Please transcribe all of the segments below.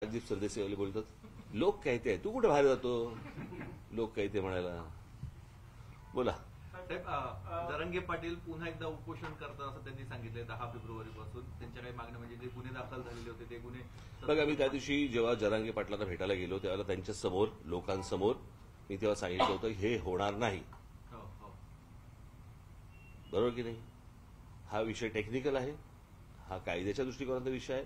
रणजित सरदेसाईवाले बोलतात, लोक कहते आहे, तू कुठे बाहेर जातो लोक कहते म्हणायला. बोला. जरांगे पाटील पुन्हा एकदा उपोषण करतात असं त्यांनी सांगितलंय 10 फेब्रुवारीपासून. त्यांच्या काही मागण्या म्हणजे जे गुन्हे दाखल झालेले होते ते गुन्हे. बघा, मी त्या दिवशी जेव्हा जरांगे पाटलांना भेटायला गेलो तेव्हा त्यांच्या समोर लोकांसमोर मी तेव्हा सांगितलं होतं हे होणार नाही. बरोबर की नाही? हा विषय टेक्निकल आहे, हा कायद्याच्या दृष्टिकोनाचा विषय आहे.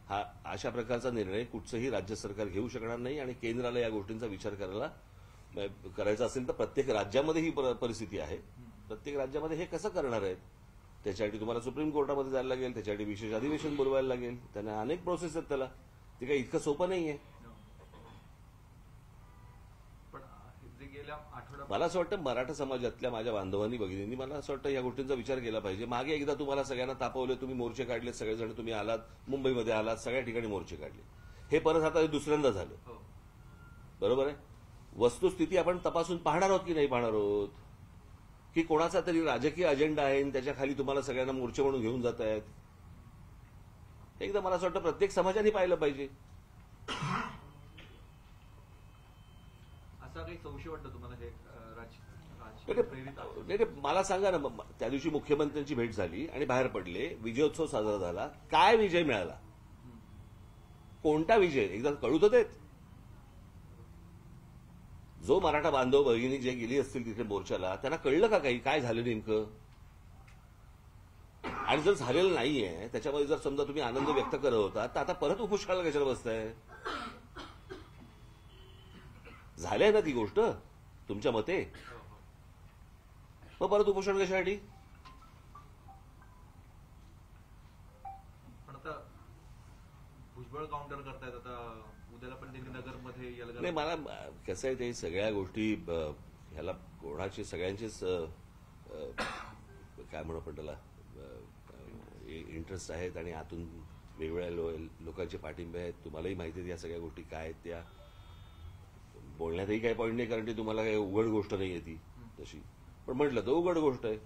हा अशा प्रकारचा निर्णय कुठचंही राज्य सरकार घेऊ शकणार नाही आणि केंद्राला या गोष्टींचा विचार करायचा असेल तर प्रत्येक राज्यामध्ये ही परिस्थिती आहे. प्रत्येक राज्यामध्ये हे कसं करणार आहेत त्याच्यासाठी तुम्हाला सुप्रीम कोर्टामध्ये जायला लागेल, त्याच्यासाठी विशेष अधिवेशन बोलवायला लागेल, त्यांना अनेक प्रोसेस आहेत त्याला. ते काही इतकं सोपं नाहीये. मला असं वाटतं मराठा समाजातल्या माझ्या बांधवांनी भगिनींनी मला असं वाटतं या गोष्टींचा विचार केला पाहिजे. मागे एकदा तुम्हाला सगळ्यांना तापवले, तुम्ही मोर्चे काढले, सगळेजण तुम्ही आलात, मुंबईमध्ये आलात, सगळ्या ठिकाणी मोर्चे काढले. हे परत आता दुसऱ्यांदा झालं. बरोबर आहे. वस्तुस्थिती आपण तपासून पाहणार आहोत की नाही पाहणार आहोत, की कोणाचा तरी राजकीय अजेंडा आहे आणि त्याच्या खाली तुम्हाला सगळ्यांना मोर्चे म्हणून घेऊन जात आहेत. एकदा मला असं वाटतं प्रत्येक समाजाने पाहिलं पाहिजे. असा काही संशय वाटतं तुम्हाला हे नाही, मला सांगा ना, त्या दिवशी मुख्यमंत्र्यांची भेट झाली आणि बाहेर पडले, विजयोत्सव साजरा झाला, काय विजय मिळाला? कोणता विजय एकदा कळू तर देत. जो मराठा बांधव भगिनी जे गेली असतील तिथे मोर्चाला त्यांना कळलं का काही काय झालं नेमकं? आणि जर झालेलं नाहीये त्याच्यामध्ये जर समजा तुम्ही आनंद व्यक्त करत होता तर आता परत उपोषणाला कशाला बसताय? झालंय ना ती गोष्ट तुमच्या मते, मग परत उपोषण कशासाठी? पण आता भुजबळ काउंटर करतायत. आता उद्याला पण त्यांनी नगरमध्ये नाही, मला कसं आहे ते सगळ्या गोष्टी ह्याला कोणाचे सगळ्यांचेच काय म्हणू आपण त्याला इंटरेस्ट आहेत आणि आतून वेगवेगळ्या लोकांचे पाठिंबे आहेत. तुम्हालाही माहिती आहे या सगळ्या गोष्टी काय आहेत. त्या बोलण्यातही काही पॉईंट नाही कारण ती तुम्हाला काही उघड गोष्ट नाही आहे ती तशी, पण म्हटलं तर उघड गोष्ट आहे.